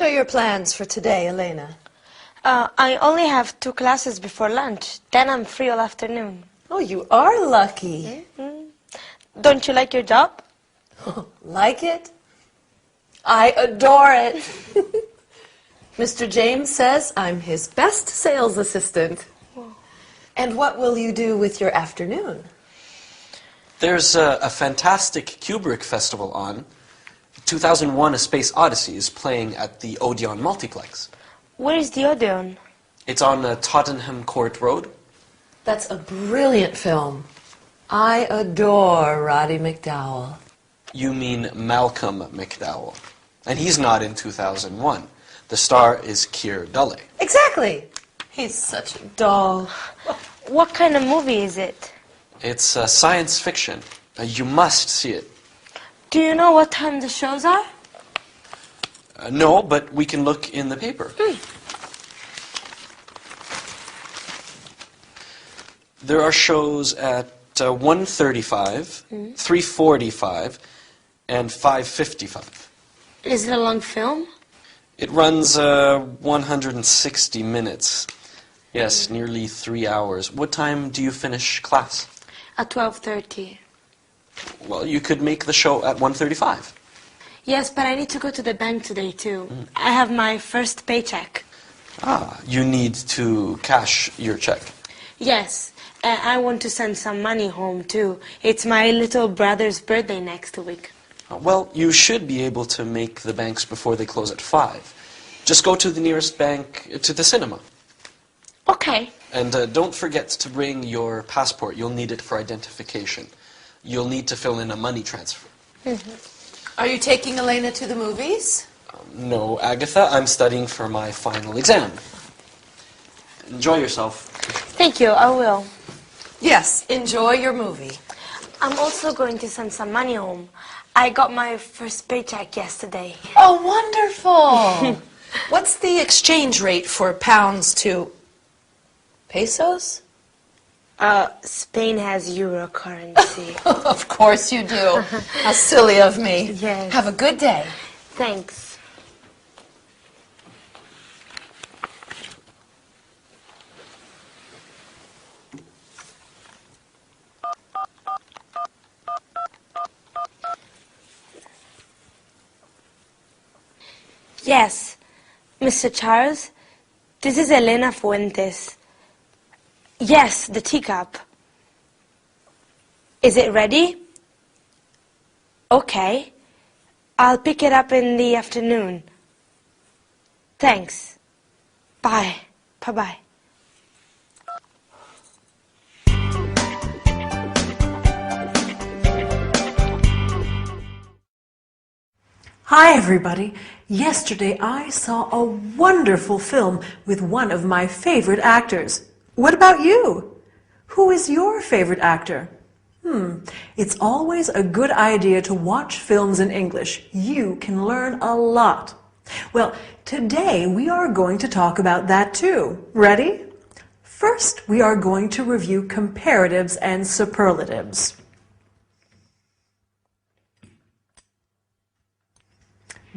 What are your plans for today, Elena? I only have 2 classes before lunch. Then I'm free all afternoon. Oh, you are lucky. Don't you like your job? Like it? I adore it. Mr. James says I'm his best sales assistant. And what will you do with your afternoon? There's a fantastic Kubrick festival on. 2001: A Space Odyssey is playing at the Odeon Multiplex. Where is the Odeon? It's on Tottenham Court Road. That's a brilliant film. I adore Roddy McDowall. You mean Malcolm McDowell. And he's not in 2001. The star is Keir Dullea. Exactly. He's such a doll. What kind of movie is it? It's science fiction. You must see it. Do you know what time the shows are? No, but we can look in the paper. There are shows at 1:35, 3:45, and 5:55. Is it a long film? It runs 160 minutes. Yes, nearly 3 hours. What time do you finish class? At 12:30. Well, you could make the show at 1:35. Yes, but I need to go to the bank today too. I have my first paycheck. Ah, you need to cash your check. Yes, I want to send some money home too. It's my little brother's birthday next week. Well, you should be able to make the banks before they close at 5. Just go to the nearest bank, to the cinema. Okay. And don't forget to bring your passport. You'll need it for identification. You'll need to fill in a money transfer. Are you taking Elena to the movies? No, Agatha, I'm studying for my final exam. Enjoy yourself. Thank you, I will. Yes, enjoy your movie. I'm also going to send some money home. I got my first paycheck yesterday. Oh, wonderful. What's the exchange rate for pounds to pesos? Spain has euro currency. Of course you do. How silly of me. Yes. Have a good day. Thanks. Yes, Mr. Charles, this is Elena Fuentes. Yes, the teacup. Is it ready? Okay. I'll pick it up in the afternoon. Thanks. Bye. Bye-bye. Hi everybody! Yesterday I saw a wonderful film with one of my favorite actors. What about you? Who is your favorite actor? It's always a good idea to watch films in English. You can learn a lot. Well, today we are going to talk about that too. Ready? First, we are going to review comparatives and superlatives.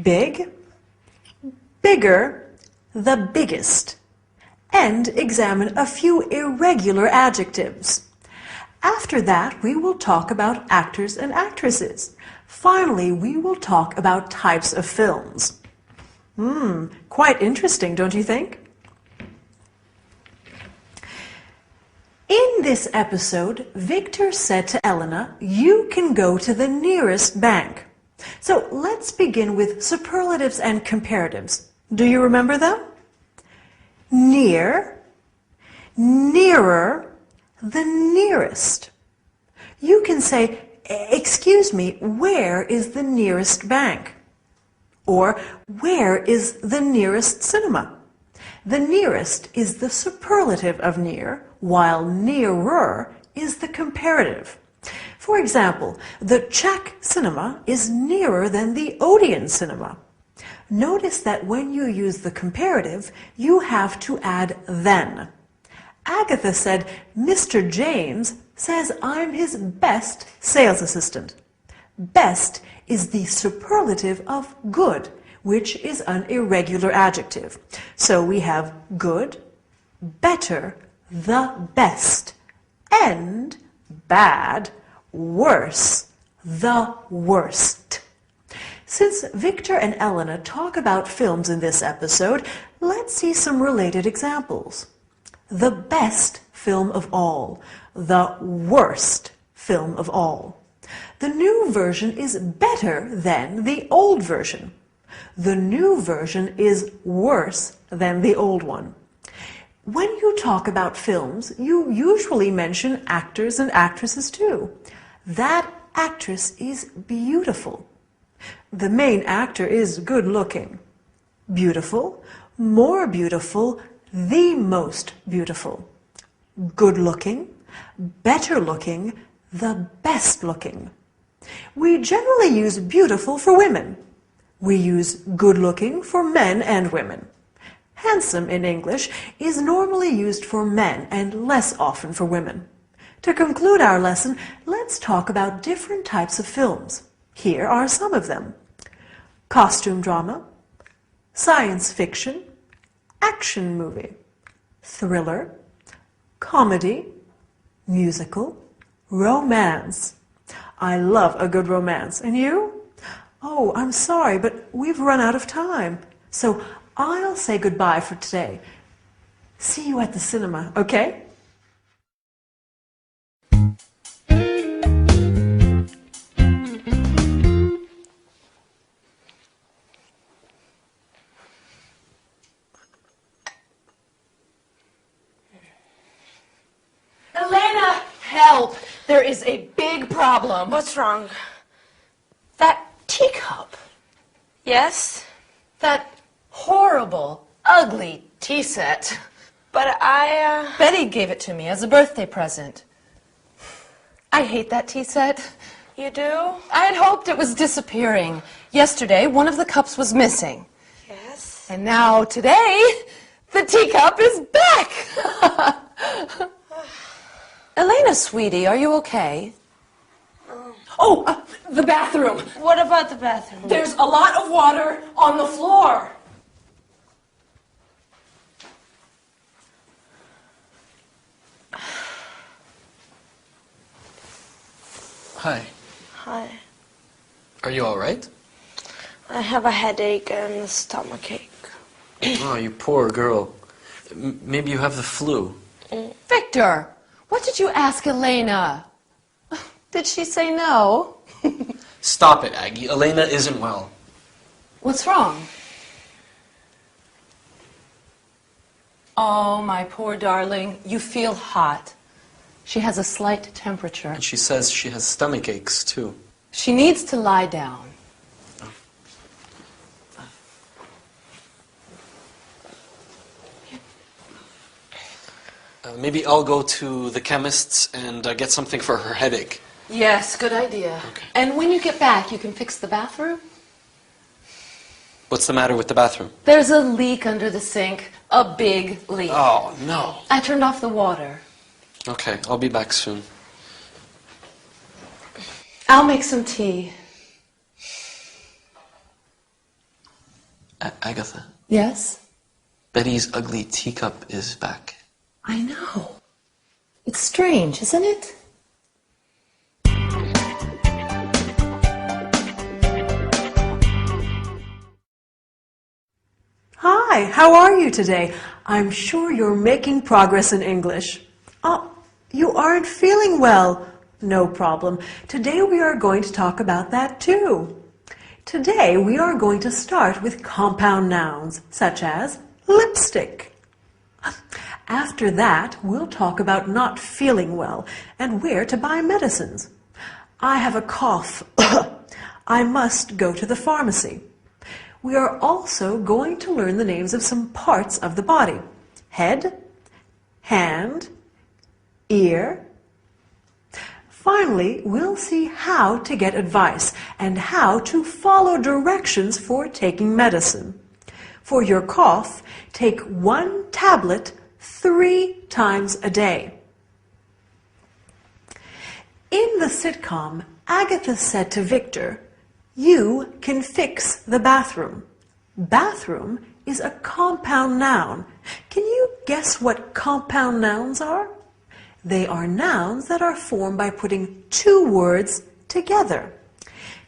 Big, bigger, the biggest, and examine a few irregular adjectives. After that, we will talk about actors and actresses. Finally, we will talk about types of films. Quite interesting, don't you think? In this episode, Victor said to Elena, "You can go to the nearest bank." So let's begin with superlatives and comparatives. Do you remember them? Near, nearer, the nearest. You can say, "Excuse me, where is the nearest bank?" Or, "Where is the nearest cinema?" The nearest is the superlative of near, while nearer is the comparative. For example, the Czech cinema is nearer than the Odeon cinema. Notice that when you use the comparative, you have to add then. Agatha said, "Mr. James says I'm his best sales assistant." Best is the superlative of good, which is an irregular adjective. So we have good, better, the best, and bad, worse, the worst. Since Victor and Elena talk about films in this episode, let's see some related examples. The best film of all, the worst film of all. The new version is better than the old version. The new version is worse than the old one. When you talk about films, you usually mention actors and actresses too. That actress is beautiful. The main actor is good looking. Beautiful, more beautiful, the most beautiful. Good looking, better looking, the best looking. We generally use beautiful for women. We use good looking for men and women. Handsome in English is normally used for men and less often for women. To conclude our lesson, let's talk about different types of films. Here are some of them. Costume drama, science fiction, action movie, thriller, comedy, musical, romance. I love a good romance. And you? Oh, I'm sorry, but we've run out of time. So I'll say goodbye for today. See you at the cinema, okay? Elena, help! There is a big problem. What's wrong? That teacup. Yes? That horrible, ugly tea set. But Betty gave it to me as a birthday present. I hate that tea set. You do? I had hoped it was disappearing. Yesterday, one of the cups was missing. Yes. And now, today, the teacup is back! Elena, sweetie, are you okay? The bathroom. What about the bathroom? There's a lot of water on the floor. Hi. Hi. Are you all right? I have a headache and a stomachache. Oh, you poor girl. Maybe you have the flu. Victor, what did you ask Elena? Did she say no? Stop it, Aggie. Elena isn't well. What's wrong? Oh, my poor darling, you feel hot. She has a slight temperature. And she says she has stomach aches, too. She needs to lie down. Maybe I'll go to the chemist's and get something for her headache. Yes, good idea. Okay. And when you get back, you can fix the bathroom? What's the matter with the bathroom? There's a leak under the sink. A big leak. Oh, no. I turned off the water. Okay, I'll be back soon. I'll make some tea. Agatha, Yes? Betty's ugly teacup is back. I know. It's strange, isn't it? Hi, how are you today? I'm sure you're making progress in English. Oh, you aren't feeling well. No problem. Today we are going to talk about that too. Today we are going to start with compound nouns, such as lipstick. After that, we'll talk about not feeling well and where to buy medicines. I have a cough. I must go to the pharmacy. We are also going to learn the names of some parts of the body. Head, hand, ear. Finally, we'll see how to get advice and how to follow directions for taking medicine. For your cough, take 1 tablet 3 times a day. In the sitcom, Agatha said to Victor, "You can fix the bathroom." Bathroom is a compound noun. Can you guess what compound nouns are? They are nouns that are formed by putting two words together.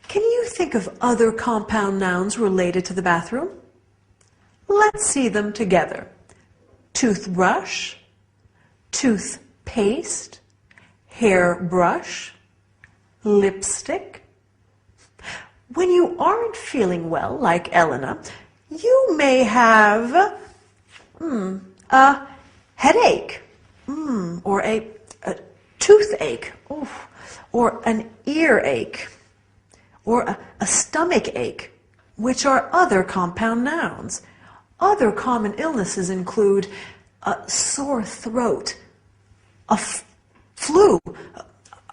Can you think of other compound nouns related to the bathroom? Let's see them together. Toothbrush, toothpaste, hairbrush, lipstick. When you aren't feeling well, like Elena, you may have a headache, or a toothache, or an earache, or a stomach ache, which are other compound nouns. Other common illnesses include a sore throat, a flu,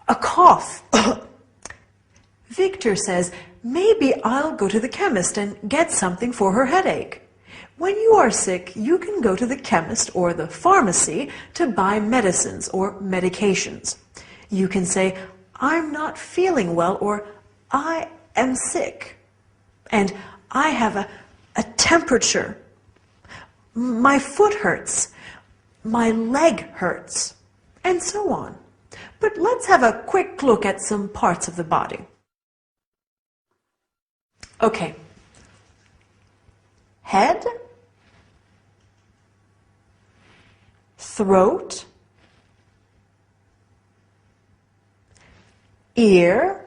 a cough. Victor says, maybe I'll go to the chemist and get something for her headache. When you are sick, you can go to the chemist or the pharmacy to buy medicines or medications. You can say, I'm not feeling well, or I am sick, and I have a temperature. My foot hurts, my leg hurts, and so on. But let's have a quick look at some parts of the body. Okay. Head, throat, ear,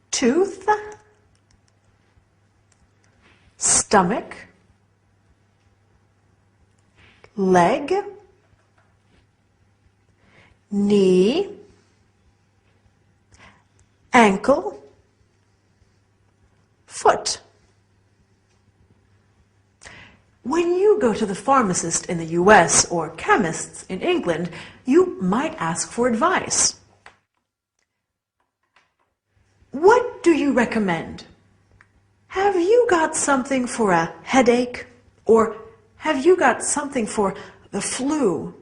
tooth, stomach, leg, knee, ankle, foot. When you go to the pharmacist in the US or chemists in England, you might ask for advice. What do you recommend? Have you got something for a headache? Or have you got something for the flu?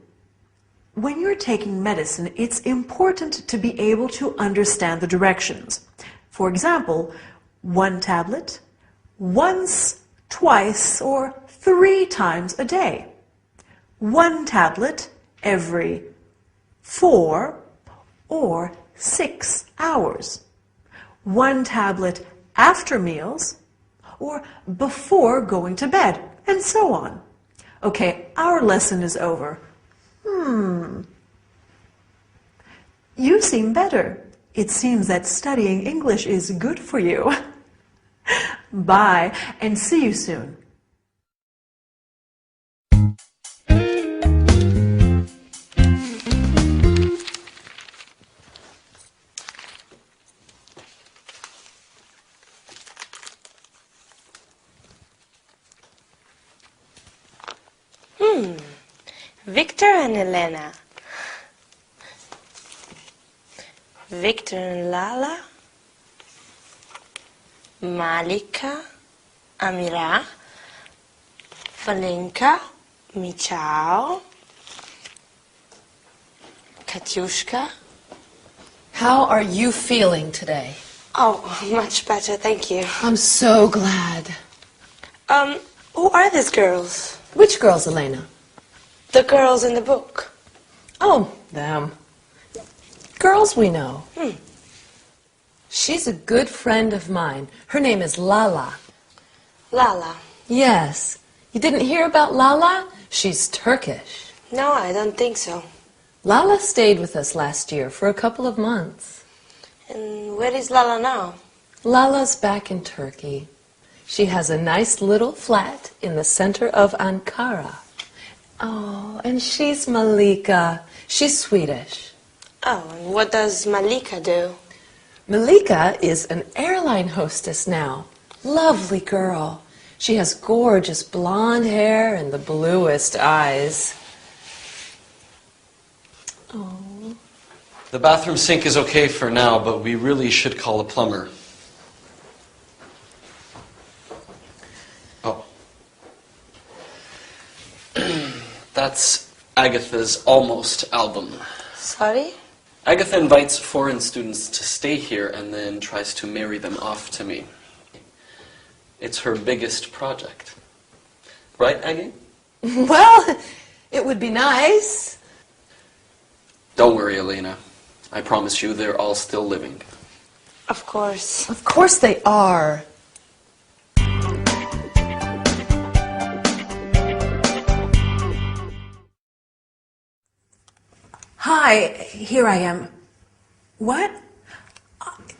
When you're taking medicine, it's important to be able to understand the directions. For example, 1 tablet, once, twice, or 3 times a day. 1 tablet every 4 or 6 hours. 1 tablet after meals or before going to bed, and so on. Okay, our lesson is over. You seem better. It seems that studying English is good for you. Bye, and see you soon. Victor and Elena. Victor and Lala. Malika, Amira, Valenka, Michał, Katyushka. How are you feeling today? Oh, much better, thank you. I'm so glad. Who are these girls? Which girls, Elena? The girls in the book. Oh, them. Girls we know. She's a good friend of mine. Her name is Lala. Lala. Yes. You didn't hear about Lala? She's Turkish. No, I don't think so. Lala stayed with us last year for a couple of months. And where is Lala now? Lala's back in Turkey. She has a nice little flat in the center of Ankara. Oh, and she's Malika. She's Swedish. Oh, and what does Malika do? Malika is an airline hostess now. Lovely girl. She has gorgeous blonde hair and the bluest eyes. Oh. The bathroom sink is okay for now, but we really should call a plumber. Oh. That's Agatha's almost album. Sorry? Agatha invites foreign students to stay here and then tries to marry them off to me. It's her biggest project. Right, Aggie? Well, it would be nice. Don't worry, Elena. I promise you they're all still living. Of course. Of course they are. Hi, here I am. What?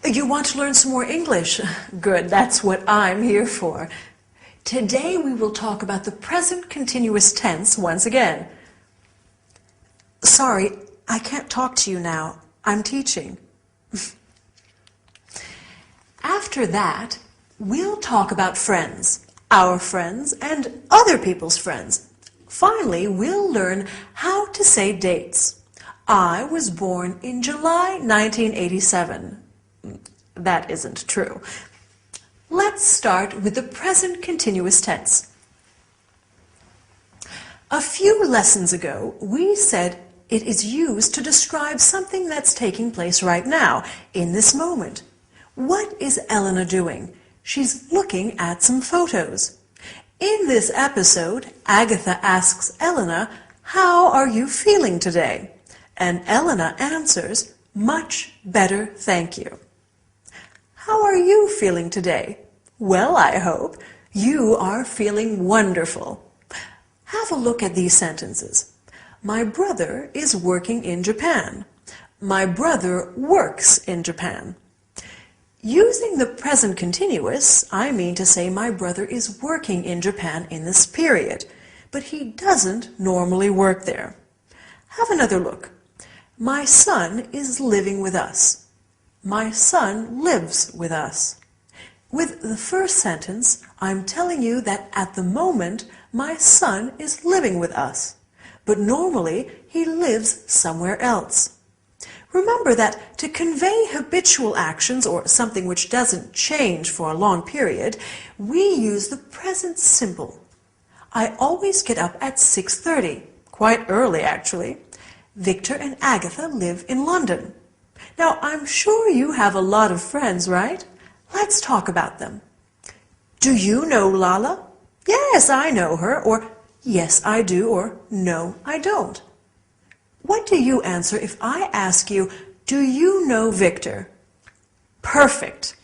You want to learn some more English? Good, that's what I'm here for. Today we will talk about the present continuous tense once again. Sorry, I can't talk to you now. I'm teaching. After that, we'll talk about friends, our friends, and other people's friends. Finally, we'll learn how to say dates. I was born in July 1987. That isn't true. Let's start with the present continuous tense. A few lessons ago, we said it is used to describe something that's taking place right now, in this moment. What is Elena doing? She's looking at some photos. In this episode, Agatha asks Elena, "How are you feeling today?" And Elena answers, "Much better, thank you." How are you feeling today? Well, I hope you are feeling wonderful. Have a look at these sentences. My brother is working in Japan. My brother works in Japan. Using the present continuous, I mean to say my brother is working in Japan in this period, but he doesn't normally work there. Have another look. My son is living with us. My son lives with us. With the first sentence, I'm telling you that at the moment, my son is living with us, but normally he lives somewhere else. Remember that to convey habitual actions or something which doesn't change for a long period, we use the present simple. I always get up at 6:30, quite early actually. Victor and Agatha live in London. Now, I'm sure you have a lot of friends, right? Let's talk about them. Do you know Lala? Yes, I know her, or yes, I do, or no, I don't. What do you answer if I ask you, do you know Victor? Perfect.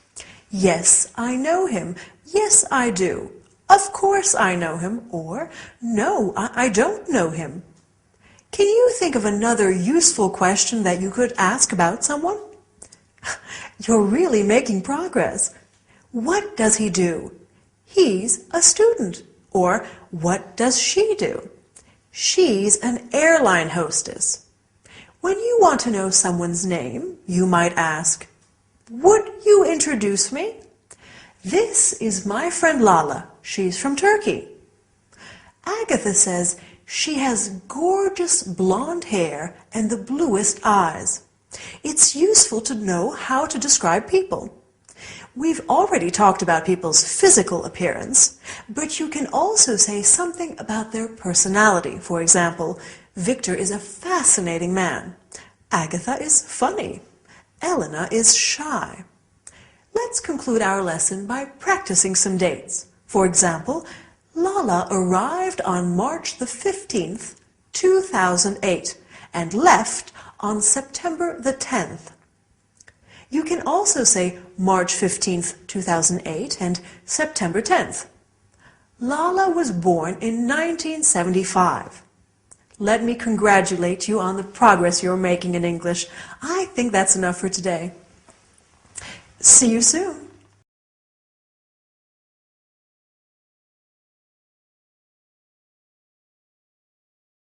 Yes, I know him. Yes, I do. Of course I know him, or no, I don't know him. Can you think of another useful question that you could ask about someone? You're really making progress. What does he do? He's a student. Or what does she do? She's an airline hostess. When you want to know someone's name, you might ask, would you introduce me? This is my friend Lala. She's from Turkey. Agatha says she has gorgeous blonde hair and the bluest eyes. It's useful to know how to describe people. We've already talked about people's physical appearance, but you can also say something about their personality. For example, Victor is a fascinating man. Agatha is funny. Elena is shy. Let's conclude our lesson by practicing some dates. For example, Lala arrived on March the 15th, 2008, and left on September the 10th. You can also say March 15th, 2008 and September 10th. Lala was born in 1975. Let me congratulate you on the progress you're making in English. I think that's enough for today. See you soon.